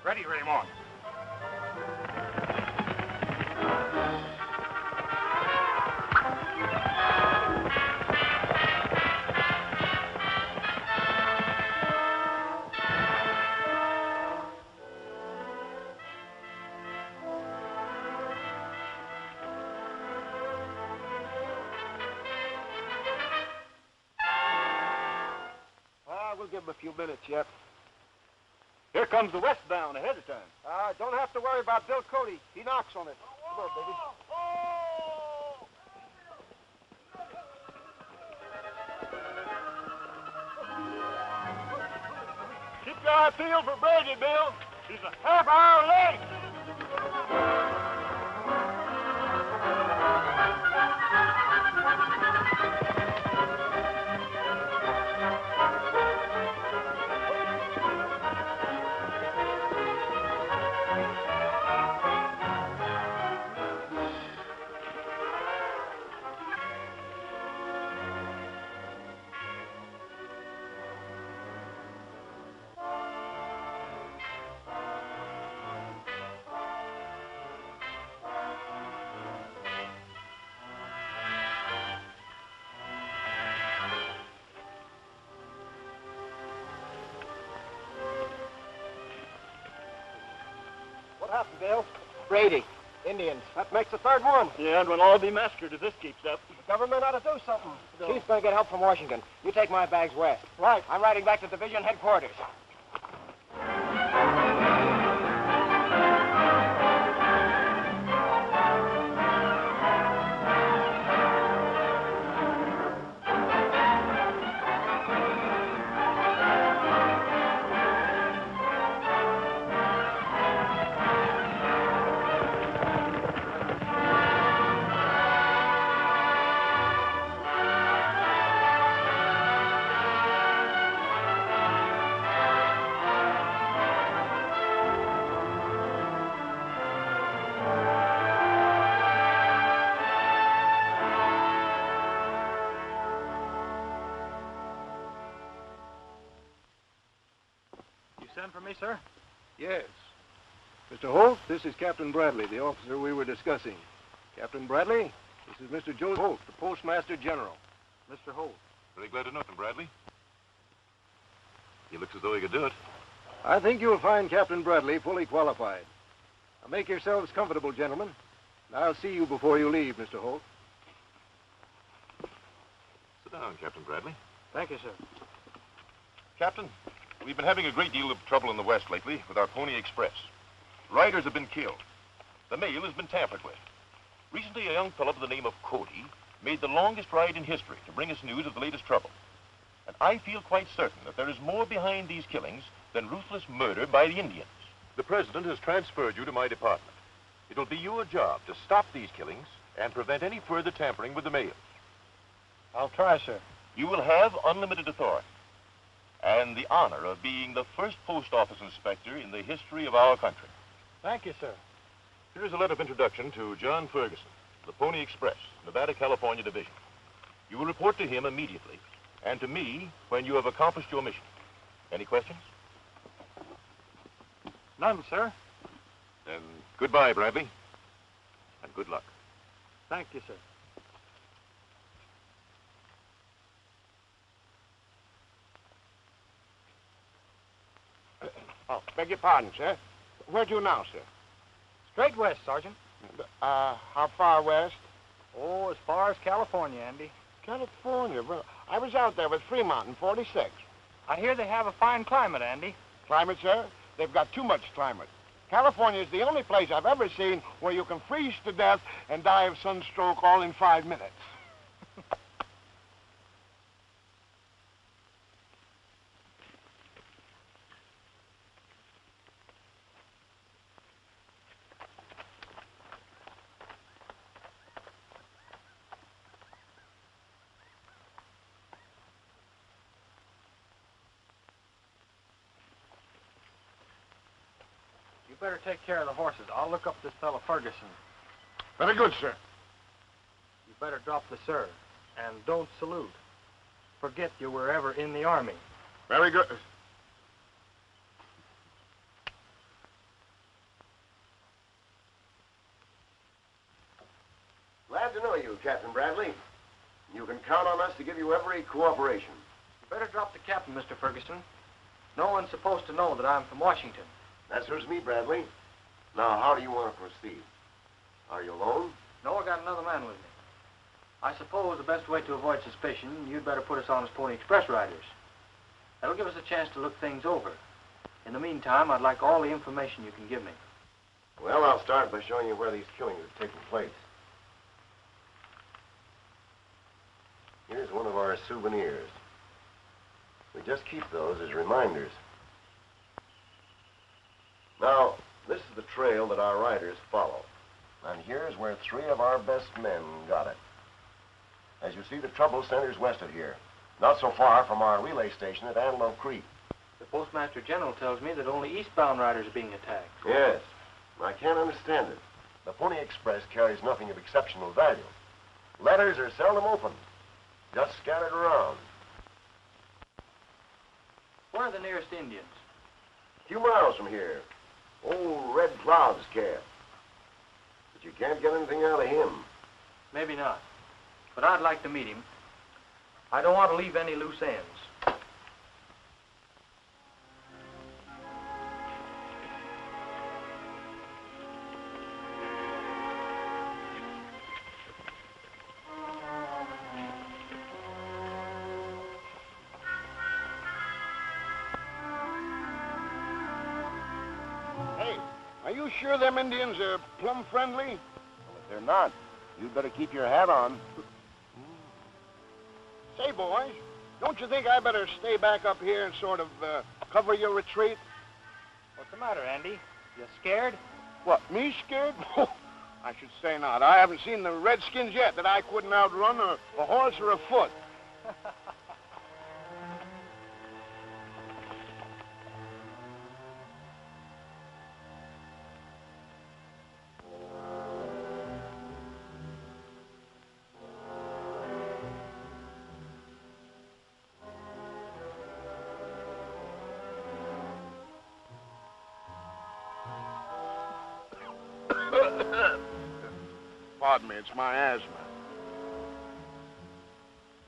Ready, Raymond. We'll give him a few minutes yet. Here comes the westbound ahead of time. Don't have to worry about Bill Cody. He knocks on it. Come on, baby. Keep your eye peeled for Brady, Bill. He's a half hour late. What happened, Bill? Brady. Indians. That makes the third one. Yeah, and we'll all be massacred if this keeps up. The government ought to do something. Chief's going to get help from Washington. You take my bags west. Right. I'm riding back to division headquarters. Send for me, sir? Yes. Mr. Holt, this is Captain Bradley, the officer we were discussing. Captain Bradley, this is Mr. Joe Holt, the Postmaster General. Mr. Holt. Very glad to know him, Bradley. He looks as though he could do it. I think you'll find Captain Bradley fully qualified. Now make yourselves comfortable, gentlemen. I'll see you before you leave, Mr. Holt. Sit down, Captain Bradley. Thank you, sir. Captain, we've been having a great deal of trouble in the West lately with our Pony Express. Riders have been killed. The mail has been tampered with. Recently, a young fellow by the name of Cody made the longest ride in history to bring us news of the latest trouble. And I feel quite certain that there is more behind these killings than ruthless murder by the Indians. The President has transferred you to my department. It'll be your job to stop these killings and prevent any further tampering with the mail. I'll try, sir. You will have unlimited authority and the honor of being the first post office inspector in the history of our country. Thank you, sir. Here's a letter of introduction to John Ferguson, the Pony Express, Nevada, California Division. You will report to him immediately, and to me when you have accomplished your mission. Any questions? None, sir. Then goodbye, Bradley, and good luck. Thank you, sir. Oh, beg your pardon, sir. Where to now, sir? Straight west, Sergeant. How far west? Oh, as far as California, Andy. California. Well, I was out there with Fremont in '46. I hear they have a fine climate, Andy. Climate, sir? They've got too much climate. California is the only place I've ever seen where you can freeze to death and die of sunstroke all in 5 minutes. You better take care of the horses. I'll look up this fellow Ferguson. Very good, sir. You better drop the sir, and don't salute. Forget you were ever in the Army. Very good. follow you, Captain Bradley. You can count on us to give you every cooperation. You better drop the captain, Mr. Ferguson. No one's supposed to know that I'm from Washington. That suits me, Bradley. Now, how do you want to proceed? Are you alone? No, I got another man with me. I suppose the best way to avoid suspicion, you'd better put us on as Pony Express riders. That'll give us a chance to look things over. In the meantime, I'd like all the information you can give me. Well, I'll start by showing you where these killings have taken place. Here's one of our souvenirs. We just keep those as reminders. Now, this is the trail that our riders follow. And here's where 3 of our best men got it. As you see, the trouble centers west of here, not so far from our relay station at Antelope Creek. The Postmaster General tells me that only eastbound riders are being attacked. Yes, I can't understand it. The Pony Express carries nothing of exceptional value. Letters are seldom opened, just scattered around. Where are the nearest Indians? A few miles from here. Old Red Cloud's camp. But you can't get anything out of him. Maybe not. But I'd like to meet him. I don't want to leave any loose ends. Hey, are you sure them Indians are plumb friendly? Well, if they're not, you'd better keep your hat on. Say, boys, don't you think I better stay back up here and sort of cover your retreat? What's the matter, Andy? You scared? What, me scared? I should say not. I haven't seen the Redskins yet that I couldn't outrun a horse or a foot. Pardon me, it's my asthma.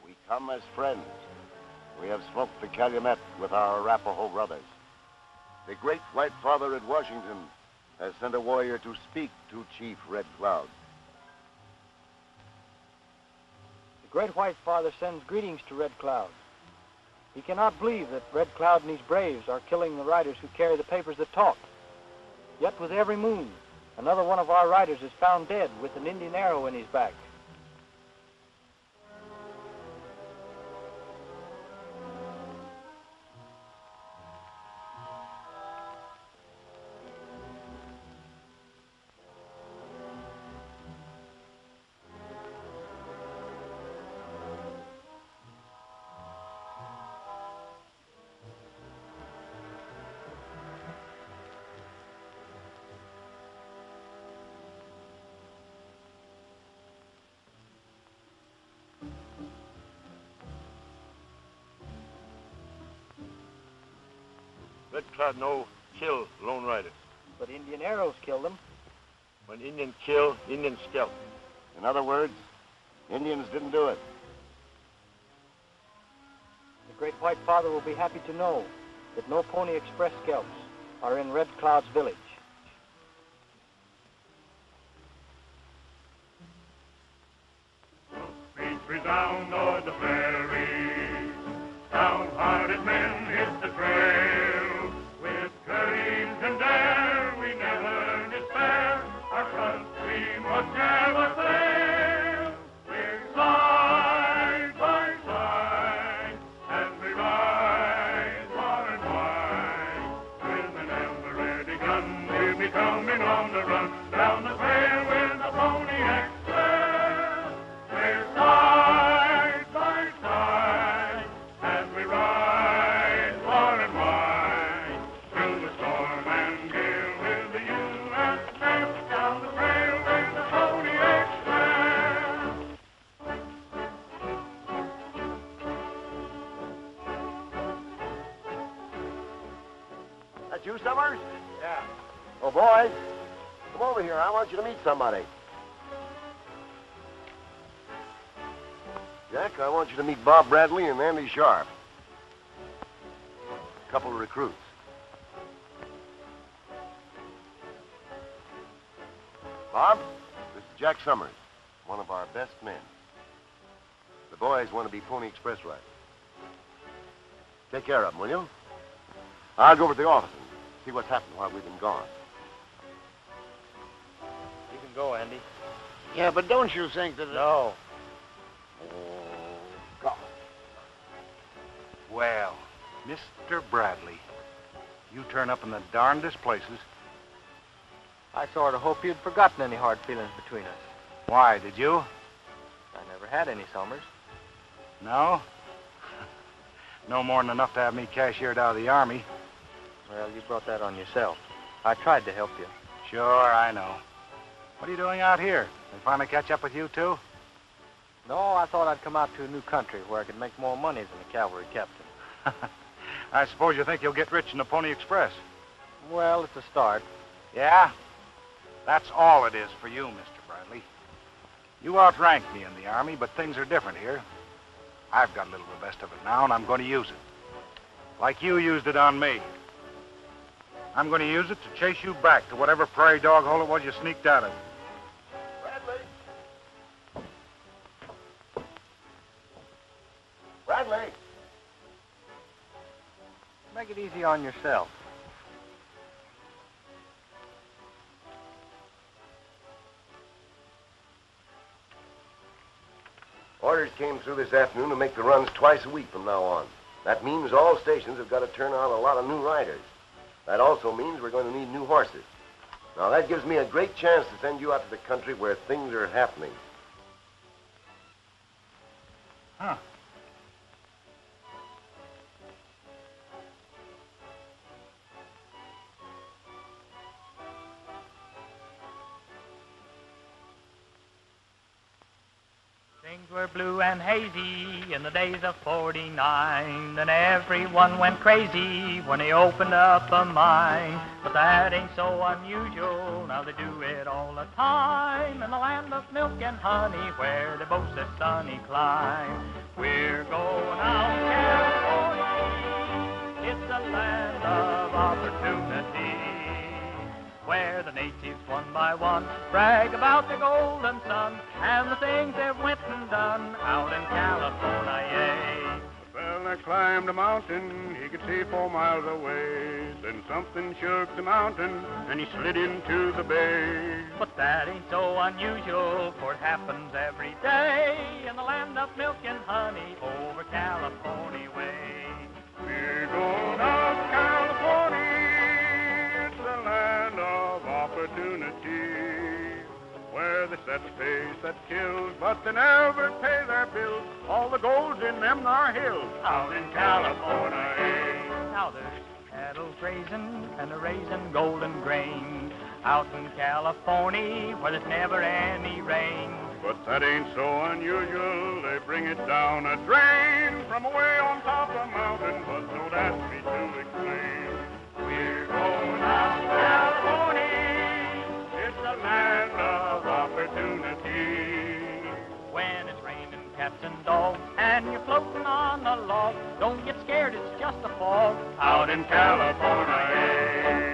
We come as friends. We have smoked the calumet with our Arapaho brothers. The great White Father at Washington has sent a warrior to speak to Chief Red Cloud. The Great White Father sends greetings to Red Cloud. He cannot believe that Red Cloud and his braves are killing the riders who carry the papers that talk. Yet with every moon, another one of our riders is found dead with an Indian arrow in his back. Red Cloud no kill lone riders. But Indian arrows kill them. When Indian kill, Indian scalp. In other words, Indians didn't do it. The Great White Father will be happy to know that no Pony Express scalps are in Red Cloud's village. Streets resound o'er the prairie, downhearted men hit the trail. With courage and dare, we never despair. Our front we must never fail. We're side by side, and we ride far and wide. With an ever-ready gun, we'll be coming on the run down the trail with the Pony Express. We're side by side, and we ride far and wide. Through the storm and gale with the USS, down the trail with the Pony Express. That you, Summers? Yeah. Oh, boys, come over here. I want you to meet somebody. Jack, I want you to meet Bob Bradley and Andy Sharpe. A couple of recruits. Bob, this is Jack Summers, one of our best men. The boys want to be Pony Express riders. Take care of them, will you? I'll go over to the office and see what's happened while we've been gone. You can go, Andy. Yeah, but don't you think that... No. Oh, God. Well, Mr. Bradley, you turn up in the darndest places. I sort of hope you'd forgotten any hard feelings between us. Why, did you? I never had any, Summers. No? No more than enough to have me cashiered out of the Army. Well, you brought that on yourself. I tried to help you. Sure, I know. What are you doing out here? They finally catch up with you, too? No, I thought I'd come out to a new country where I could make more money than a cavalry captain. I suppose you think you'll get rich in the Pony Express. Well, it's a start. Yeah? That's all it is for you, Mr. Bradley. You outranked me in the Army, but things are different here. I've got a little the best of it now, and I'm going to use it. Like you used it on me. I'm going to use it to chase you back to whatever prairie dog hole it was you sneaked out of. Bradley! Make it easy on yourself. Orders came through this afternoon to make the runs twice a week from now on. That means all stations have got to turn out a lot of new riders. That also means we're going to need new horses. Now, that gives me a great chance to send you out to the country where things are happening. Huh. Things were blue and hazy in the days of '49, and everyone went crazy when they opened up a mine. But that ain't so unusual, now they do it all the time in the land of milk and honey where they boast a sunny clime. We're going out California, it's the land of opportunity, where the natives one by one brag about the golden sun and the things they've went and done out in California. The fella climbed a mountain he could see 4 miles away. Then something shook the mountain and he slid into the bay. But that ain't so unusual, for it happens every day in the land of milk and honey over California way. We're going out California, it's the land of opportunity, where they set a pace that kills, but they never pay their bills. All the gold's in them thar hills out in California. Now there's cattle grazing and they're raising golden grain out in California where there's never any rain. But that ain't so unusual, they bring it down a drain from away on top of the mountain, but don't ask me to explain. We're going out California, it's the land of opportunity. When it's raining cats and dogs and you're floating on a log, don't get scared, it's just a fog Out in California.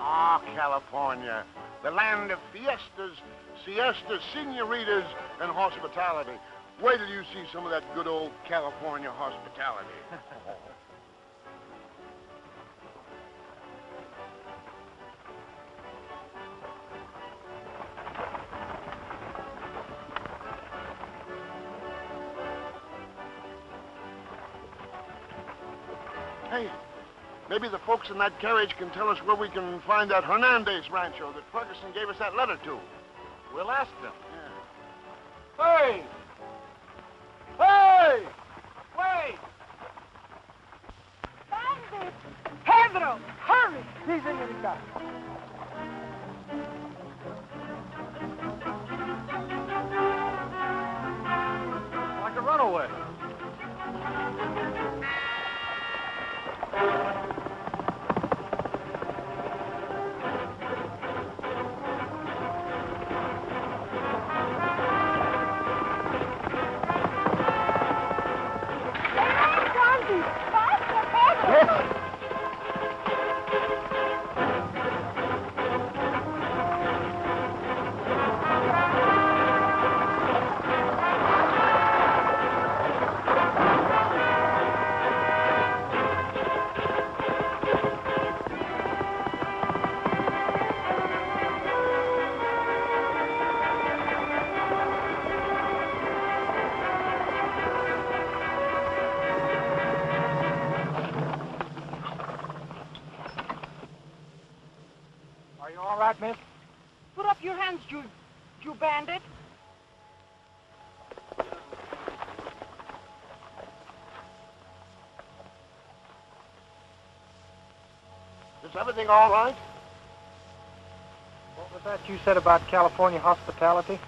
Ah, California, the land of fiestas, siestas, senoritas, and hospitality. Wait till you see some of that good old California hospitality. Hey, maybe the folks in that carriage can tell us where we can find that Hernandez rancho that Ferguson gave us that letter to. We'll ask them. Hey! Hey! Wait! Bandit! Pedro! Hurry! Sí, señorita. Like forward. Are you all right, miss? Put up your hands, you bandit. Is everything all right? What was that you said about California hospitality?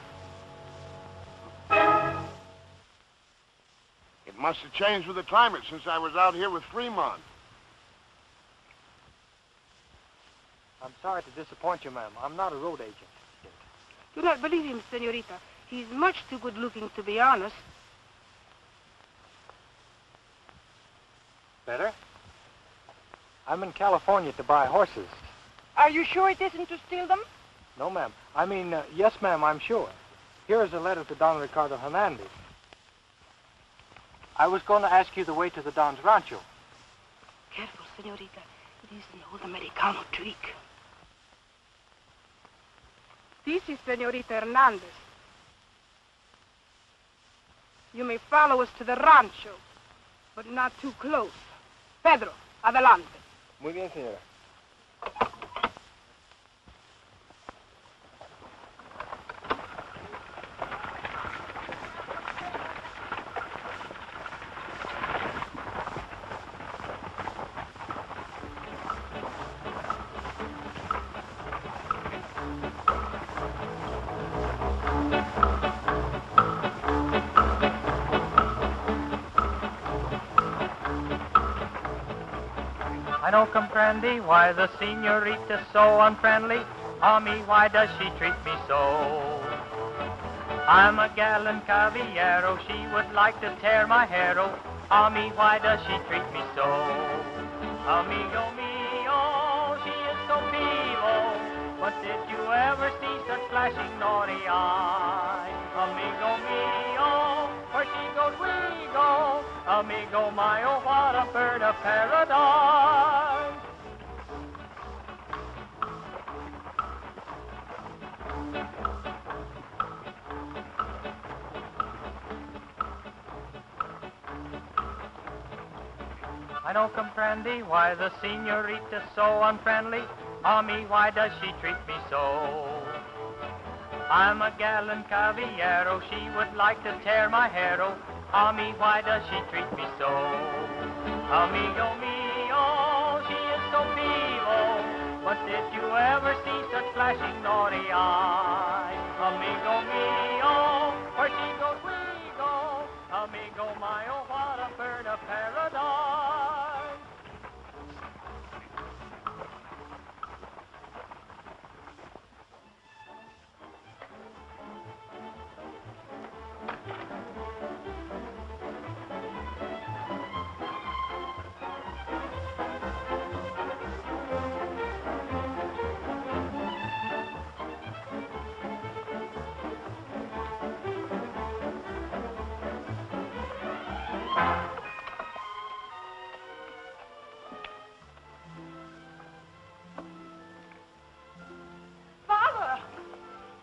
It must have changed with the climate since I was out here with Fremont. I'm sorry to disappoint you, ma'am. I'm not a road agent. Do not believe him, senorita. He's much too good looking to be honest. Better? I'm in California to buy horses. Are you sure it isn't to steal them? No, ma'am. I mean, yes, ma'am, I'm sure. Here is a letter to Don Ricardo Hernandez. I was going to ask you the way to the Don's Rancho. Careful, senorita. It is an old Americano trick. This is Senorita Hernandez. You may follow us to the rancho, but not too close. Pedro, adelante. Muy bien, señora. I don't comprende why the senorita's so unfriendly. Oh, me, why does she treat me so? I'm a gallant caballero, she would like to tear my hair. Oh, me, why does she treat me so? Amigo mio, she is so vivo, but did you ever see such flashing naughty eyes? Amigo mio, where she goes we go. Amigo mio, what a bird of paradise. I don't comprende why the senorita's so unfriendly. Oh, me, why does she treat me so? I'm a gallant caballero, she would like to tear my hair. Oh, me, why does she treat me so? Amigo mio, she is so vivo, but did you ever see such flashing naughty eyes? Amigo mio, where she goes we go. Amigo mio, what a bird of paradise.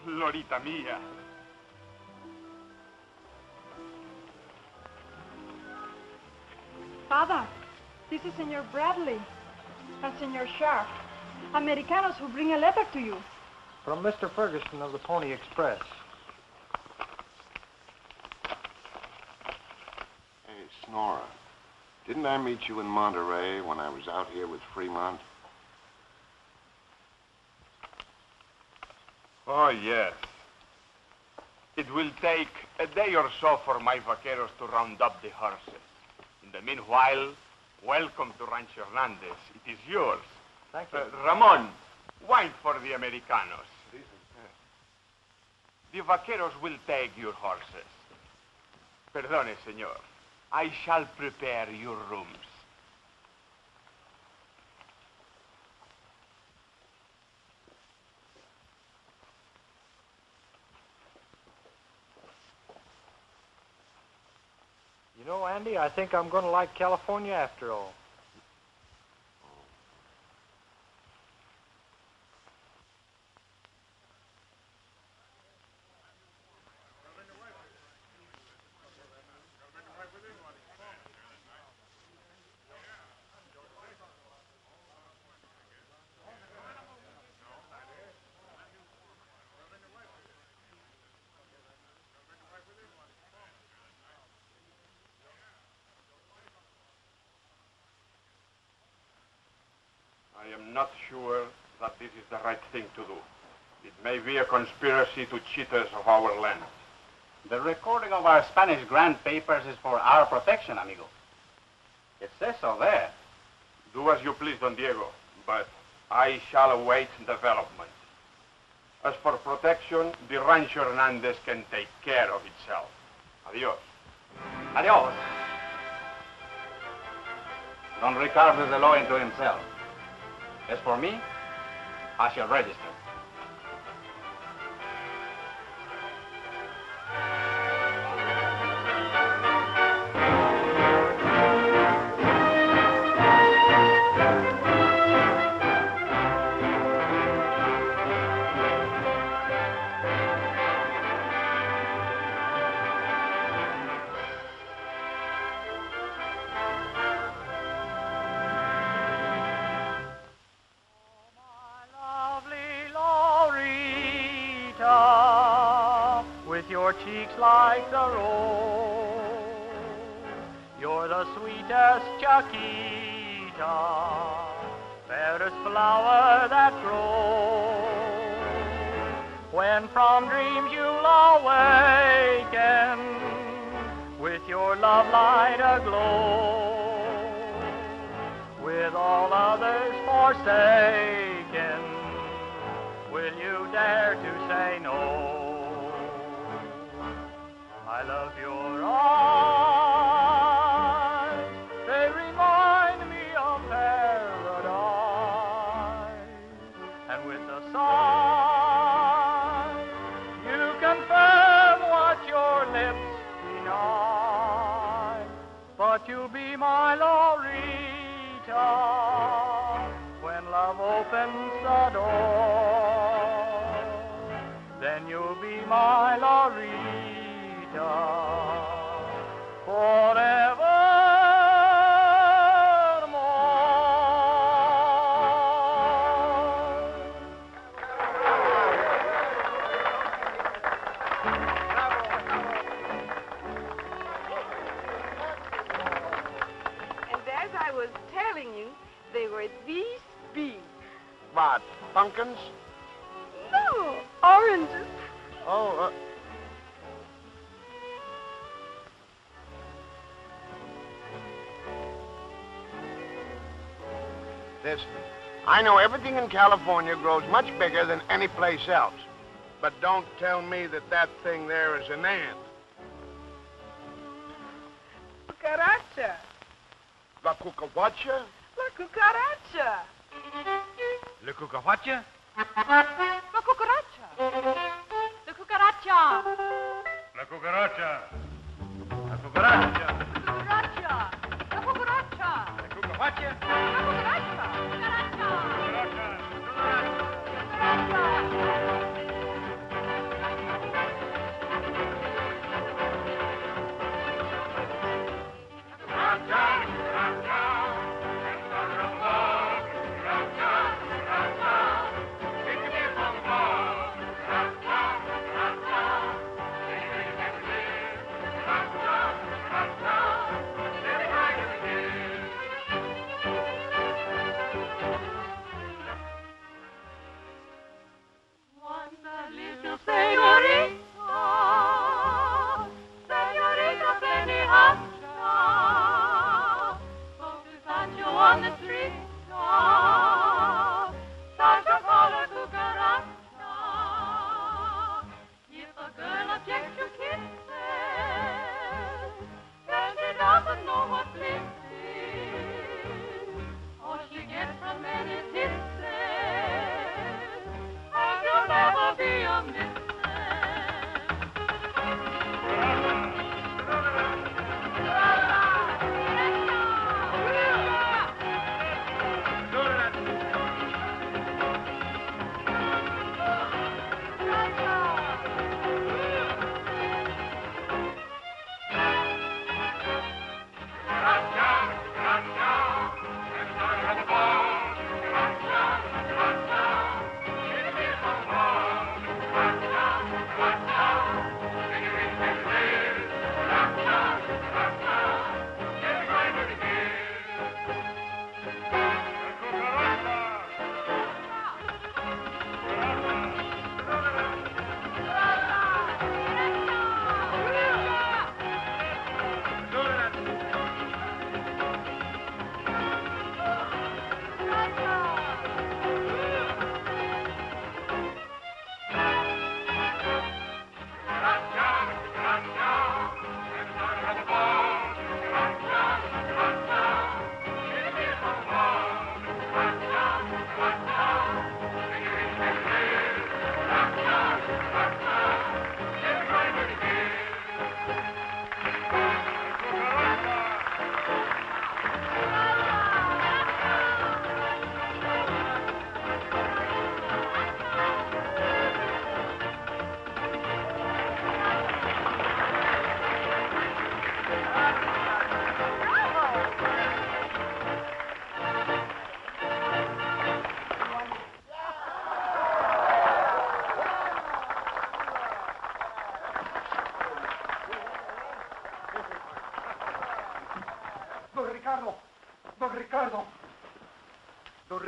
Lorita mía. Father, this is Senor Bradley and Senor Sharpe, Americanos who bring a letter to you. From Mr. Ferguson of the Pony Express. Hey, Snora, didn't I meet you in Monterey when I was out here with Fremont? Oh, yes. It will take a day or so for my vaqueros to round up the horses. In the meanwhile, welcome to Rancho Hernandez. It is yours. Thank you. Ramon, wine for the Americanos. The vaqueros will take your horses. Perdone, señor. I shall prepare your rooms. You know, Andy, I think I'm going to like California after all. I am not sure that this is the right thing to do. It may be a conspiracy to cheat us of our land. The recording of our Spanish grant papers is for our protection, amigo. It says so there. Do as you please, Don Diego, but I shall await development. As for protection, the Rancho Hernandez can take care of itself. Adios. Adios. Don Ricardo is the law into himself. As for me, I shall register. Your cheeks like the rose, you're the sweetest Chiquita, fairest flower that grows. When from dreams you'll awaken, with your love light aglow, with all others forsaken, will you dare to say no? I love your eyes, they remind me of paradise. And with a sigh, you confirm what your lips deny. But you'll be my Lorita when love opens the door. Then you'll be my Lorita forevermore. And as I was telling you, they were these big. What, pumpkins? No, oranges. Oh, Listen, I know everything in California grows much bigger than any place else. But don't tell me that that thing there is an ant. Cucaracha. La cucaracha? La cucaracha. Le cucaracha? La cucaracha. La cucaracha. La cucaracha. La cucaracha. Cucaracha. La cucaracha. La cucaracha.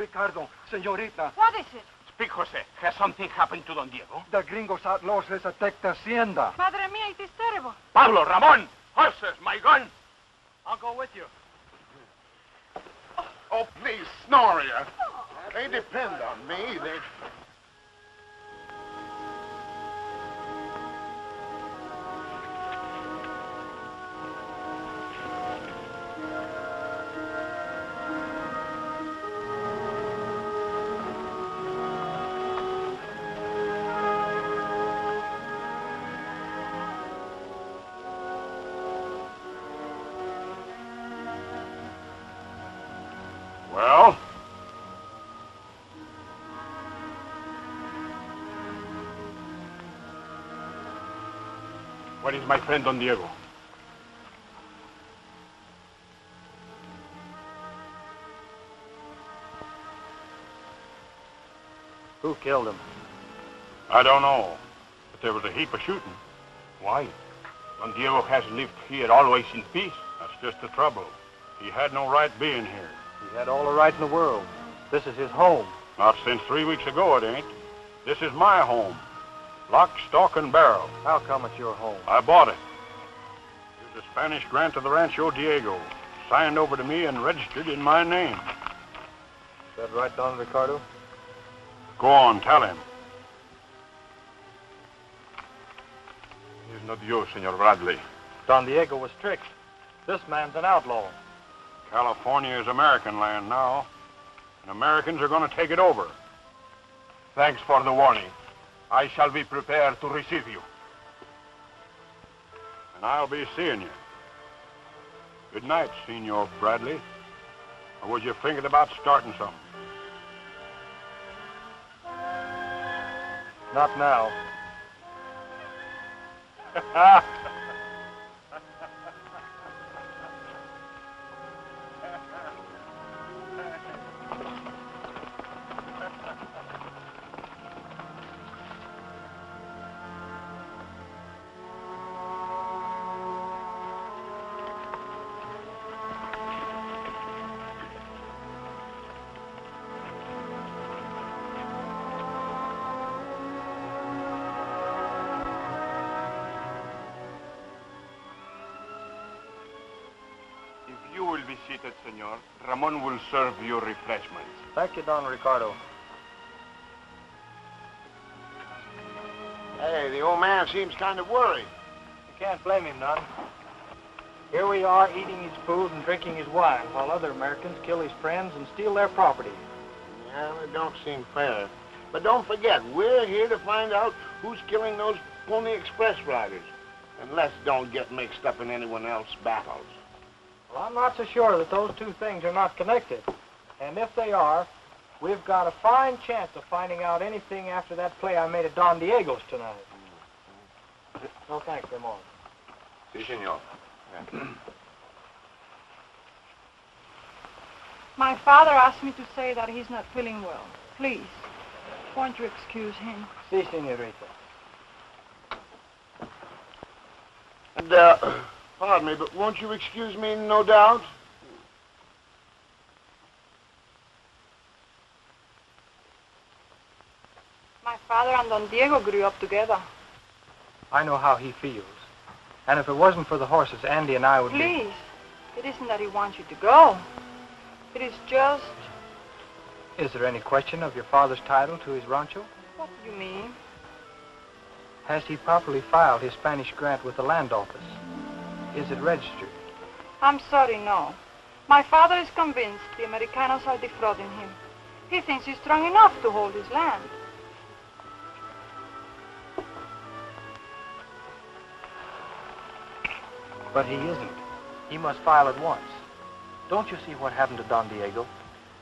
Ricardo, señorita. What is it? Speak, Jose. Has something happened to Don Diego? The gringos outlaws has attacked the hacienda. Madre mía, it is terrible. Pablo, Ramon, horses, my gun. I'll go with you. Oh, please, Snoria. They depend on me. They... Well? Where is my friend Don Diego? Who killed him? I don't know, but there was a heap of shooting. Why? Don Diego hasn't lived here always in peace. That's just the trouble. He had no right being here. He had all the right in the world. This is his home. Not since 3 weeks ago, it ain't. This is my home. Lock, stock, and barrel. How come it's your home? I bought it. It's a Spanish grant to the Rancho Diego, signed over to me and registered in my name. Is that right, Don Ricardo? Go on, tell him. He's not you, Senor Bradley. Don Diego was tricked. This man's an outlaw. California is American land now, and Americans are going to take it over. Thanks for the warning. I shall be prepared to receive you. And I'll be seeing you. Good night, Senor Bradley. Or was you thinking about starting something? Not now. You will be seated, senor. Ramon will serve you refreshments. Thank you, Don Ricardo. Hey, the old man seems kind of worried. You can't blame him none. Here we are eating his food and drinking his wine, while other Americans kill his friends and steal their property. Yeah, it don't seem fair. But don't forget, we're here to find out who's killing those Pony Express riders. And let's don't get mixed up in anyone else's battles. Well, I'm not so sure that those two things are not connected. And if they are, we've got a fine chance of finding out anything after that play I made at Don Diego's tonight. No thanks, Ramon. Si, senor. My father asked me to say that he's not feeling well. Please, won't you excuse him? Si, senorita. And, pardon me, but won't you excuse me, no doubt? My father and Don Diego grew up together. I know how he feels. And if it wasn't for the horses, Andy and I would Please, it isn't that he wants you to go. It is just... Is there any question of your father's title to his rancho? What do you mean? Has he properly filed his Spanish grant with the land office? Is it registered? I'm sorry, no. My father is convinced the Americanos are defrauding him. He thinks he's strong enough to hold his land. But he isn't. He must file at once. Don't you see what happened to Don Diego?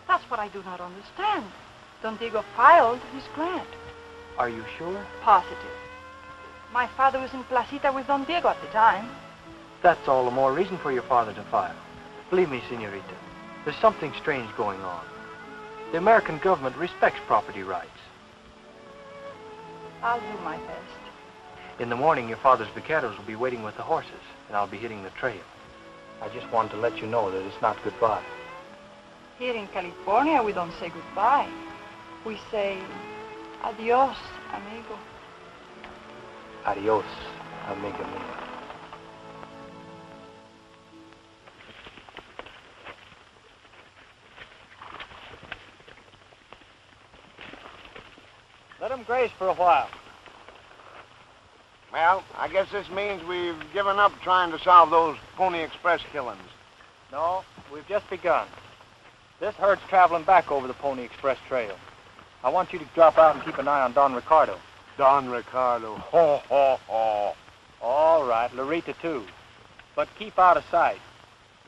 That's what I do not understand. Don Diego filed his grant. Are you sure? Positive. My father was in Placita with Don Diego at the time. That's all the more reason for your father to file. Believe me, senorita, there's something strange going on. The American government respects property rights. I'll do my best. In the morning, your father's vaqueros will be waiting with the horses, and I'll be hitting the trail. I just wanted to let you know that it's not goodbye. Here in California, we don't say goodbye. We say, adios, amigo. Adios, amiga mia. Let him graze for a while. Well, I guess this means we've given up trying to solve those Pony Express killings. No, we've just begun. This herd's traveling back over the Pony Express trail. I want you to drop out and keep an eye on Don Ricardo. Don Ricardo. Ho, ho, ho. All right, Loretta too. But keep out of sight.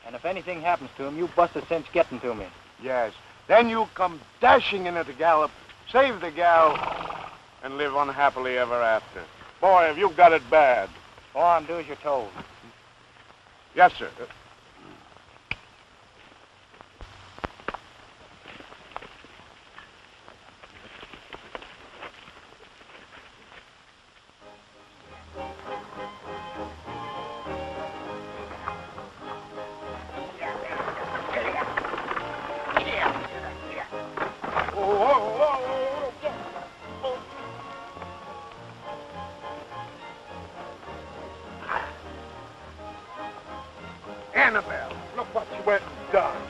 And if anything happens to him, you bust a cinch getting to me. Yes. Then you come dashing in at the gallop, save the gal, and live unhappily ever after. Boy, have you got it bad. Go on, do as you're told. Yes, sir. Annabelle, look what you went and done.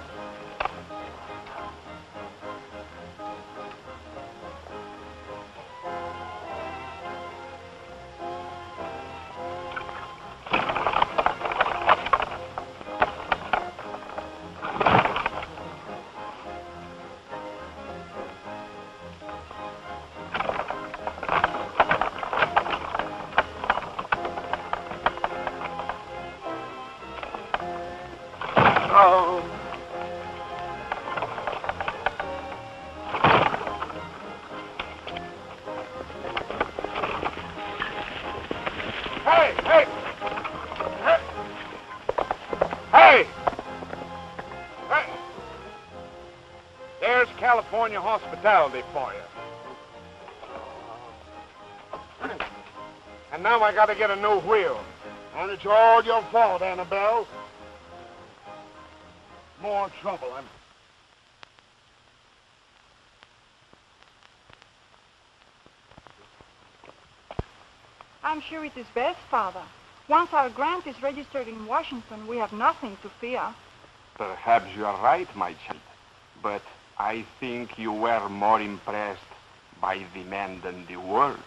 California hospitality for you. And now I gotta get a new wheel. And it's all your fault, Annabelle. More trouble. I'm sure it is best, Father. Once our grant is registered in Washington, we have nothing to fear. Perhaps you are right, my child. But I think you were more impressed by the man than the world.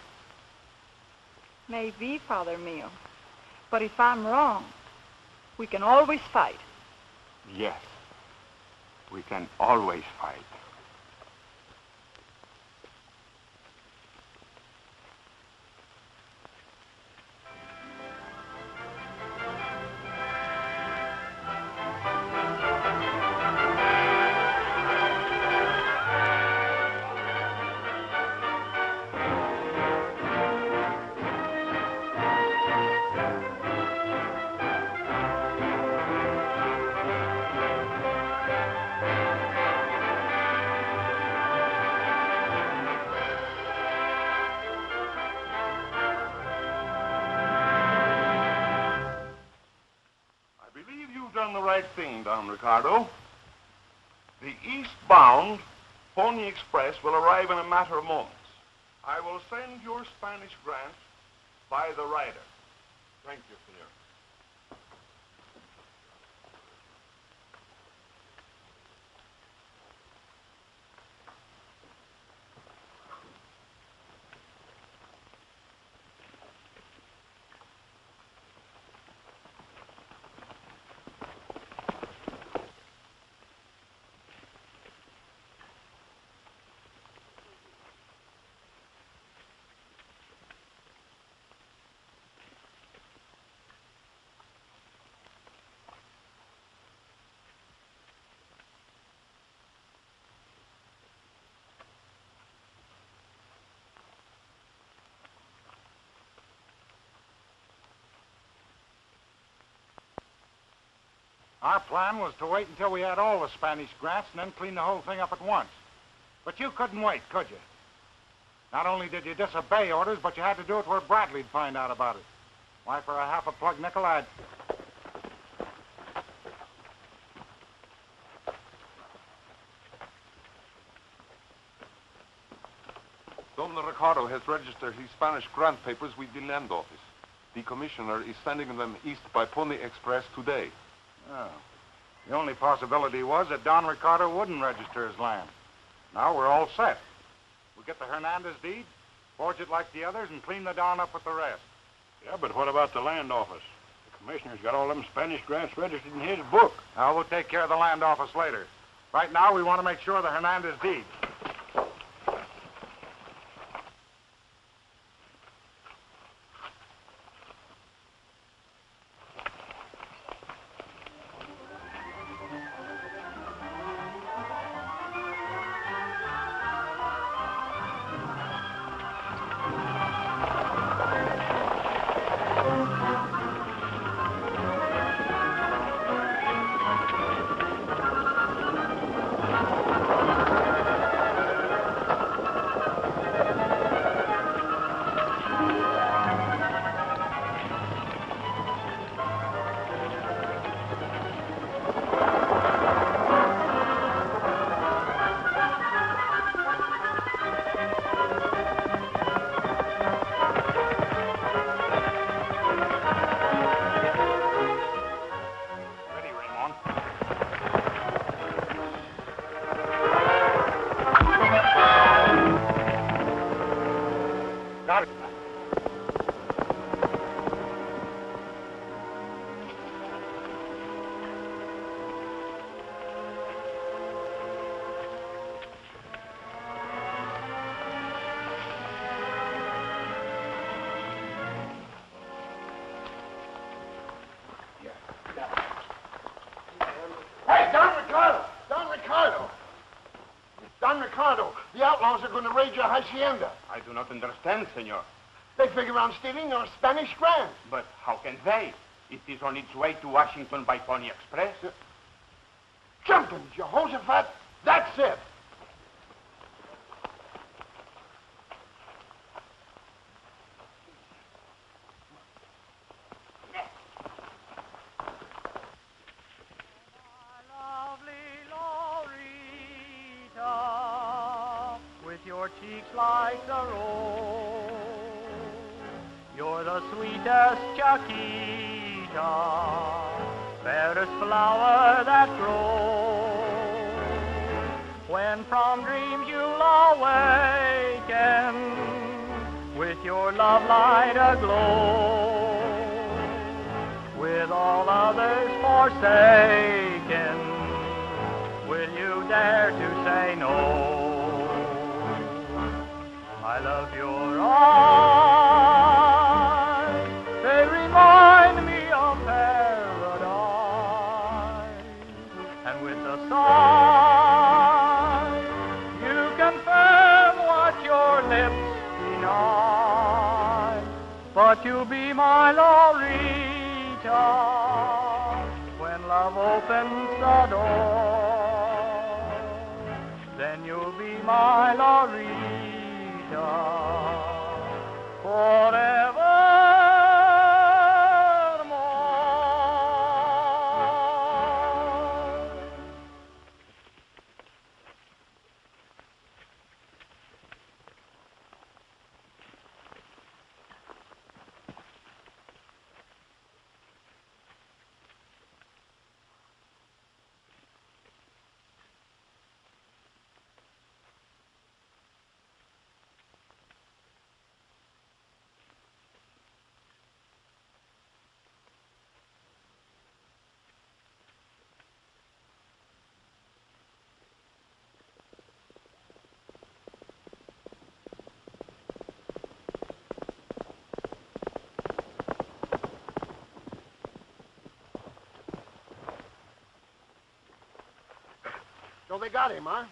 Maybe, Father mio. But if I'm wrong, we can always fight. Yes, we can always fight. Don Ricardo. The eastbound Pony Express will arrive in a matter of moments. I will send your Spanish grant by the rider. Thank you, senor. Our plan was to wait until we had all the Spanish grants and then clean the whole thing up at once. But you couldn't wait, could you? Not only did you disobey orders, but you had to do it where Bradley'd find out about it. Why, for a half a plug nickel, I'd... Don Ricardo has registered his Spanish grant papers with the land office. The commissioner is sending them east by Pony Express today. Oh. The only possibility was that Don Ricardo wouldn't register his land. Now we're all set. We'll get the Hernandez deed, forge it like the others, and clean the Don up with the rest. Yeah, but what about the land office? The commissioner's got all them Spanish grants registered in his book. Now, we'll take care of the land office later. Right now, we want to make sure the Hernandez deed. The outlaws are going to raid your hacienda. I do not understand, senor. They figure on stealing your Spanish grant. But how can they? It is on its way to Washington by Pony Express. Jumping, Jehoshaphat. That's it. Your cheeks like the rose, you're the sweetest Chiquita, fairest flower that grows. When from dreams you'll awaken, with your love light aglow, with all others forsaken, will you dare to say no? I love your eyes, they remind me of paradise, and with the sight you confirm what your lips deny. But you'll be my Lorita when love opens the door, then you'll be my Lorita forevermore. So they got him, huh?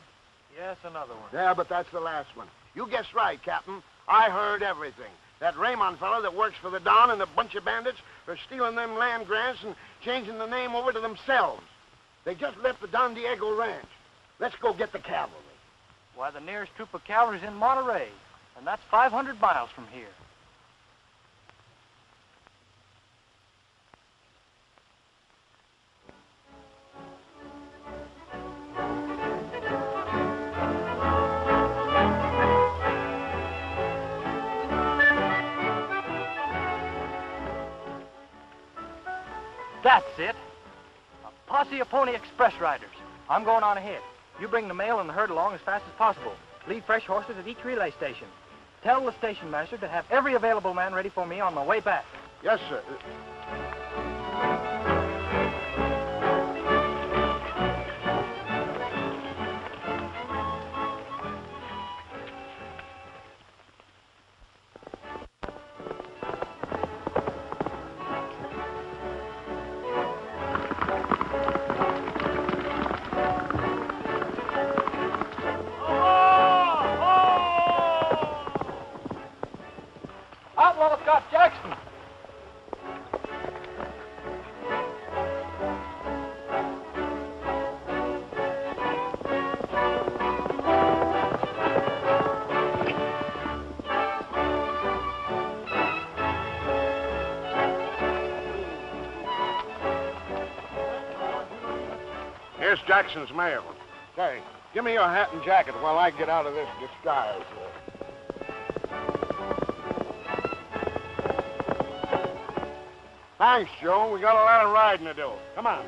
Yes, another one. Yeah, but that's the last one. You guessed right, Captain. I heard everything. That Raymond fellow that works for the Don and a bunch of bandits are stealing them land grants and changing the name over to themselves. They just left the Don Diego Ranch. Let's go get the cavalry. Why, the nearest troop of cavalry's in Monterey, and that's 500 miles from here. That's it. A posse of Pony Express riders. I'm going on ahead. You bring the mail and the herd along as fast as possible. Leave fresh horses at each relay station. Tell the station master to have every available man ready for me on my way back. Yes, sir. Outlaw's got Jackson. Here's Jackson's mail. Say, give me your hat and jacket while I get out of this disguise. Thanks, Joe. We got a lot of riding to do. Come on.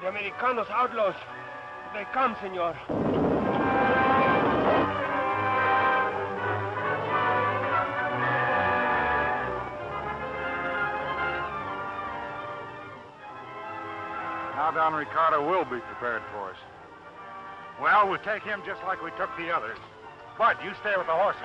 The Americanos outlaws. They come, senor. Now Don Ricardo will be prepared for us. Well, we'll take him just like we took the others. Bud, you stay with the horses.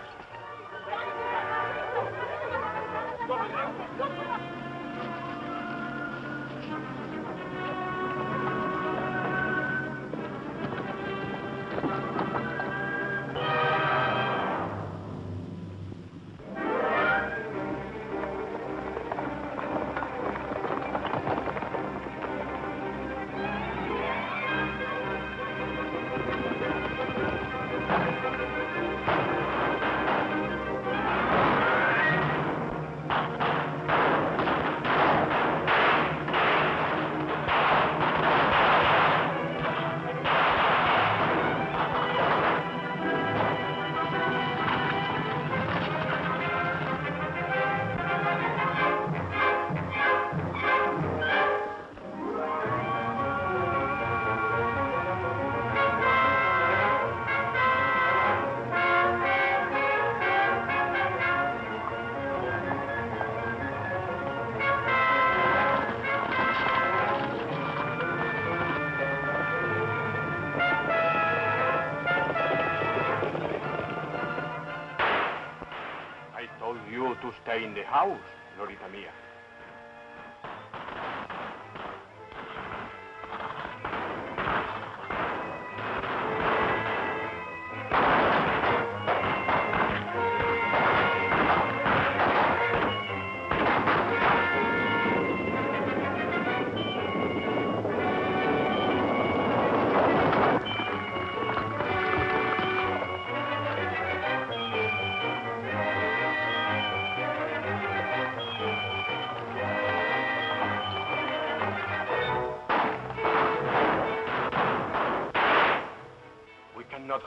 To stay in the house, Lorita mía.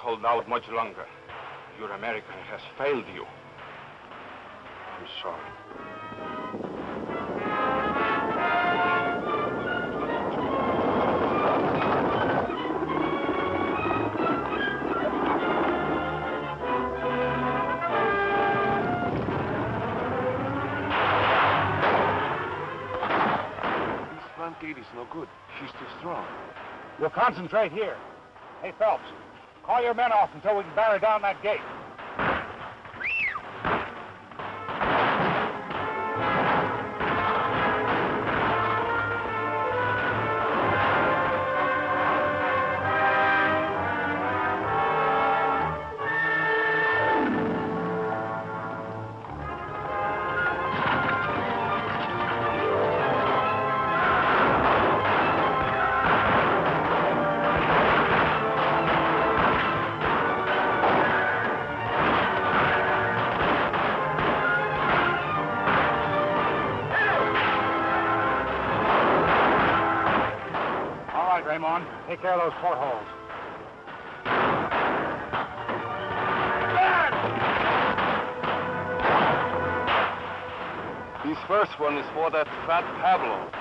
hold out much longer. Your America has failed you. I'm sorry. Gate is no good. She's too strong. We'll concentrate here. Hey, Phelps, call your men off until we can barrier down that gate. Take care of those portholes. This first one is for that fat Pablo.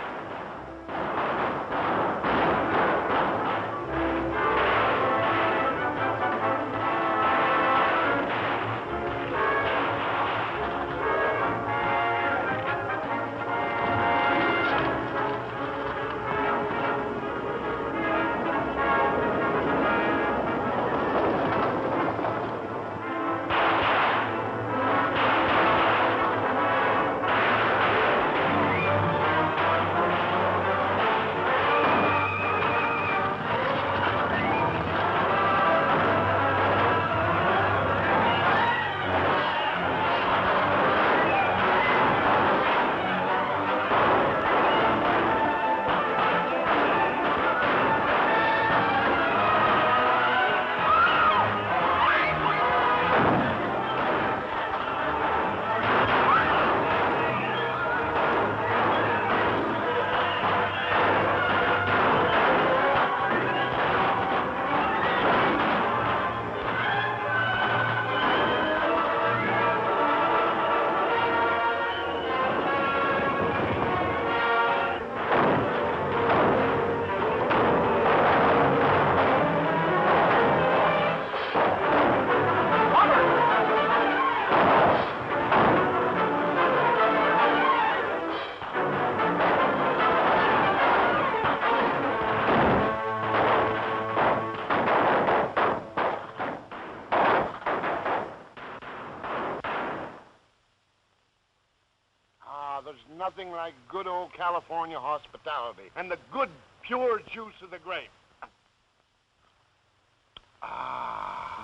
Nothing like good old California hospitality and the good, pure juice of the grape.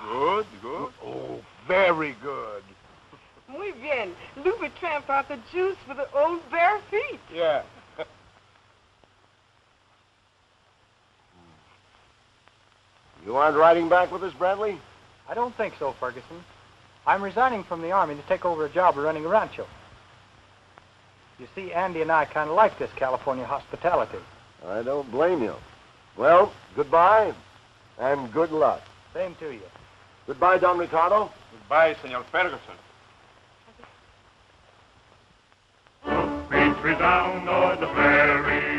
Good, good. Oh, very good. Muy bien. Luby tramped out the juice with her old bare feet. Yeah. You aren't riding back with us, Bradley? I don't think so, Ferguson. I'm resigning from the Army to take over a job of running a rancho. You see, Andy and I kind of like this California hospitality. I don't blame you. Well, goodbye, and good luck. Same to you. Goodbye, Don Ricardo. Goodbye, Senor Ferguson. Beach resound o'er the prairie.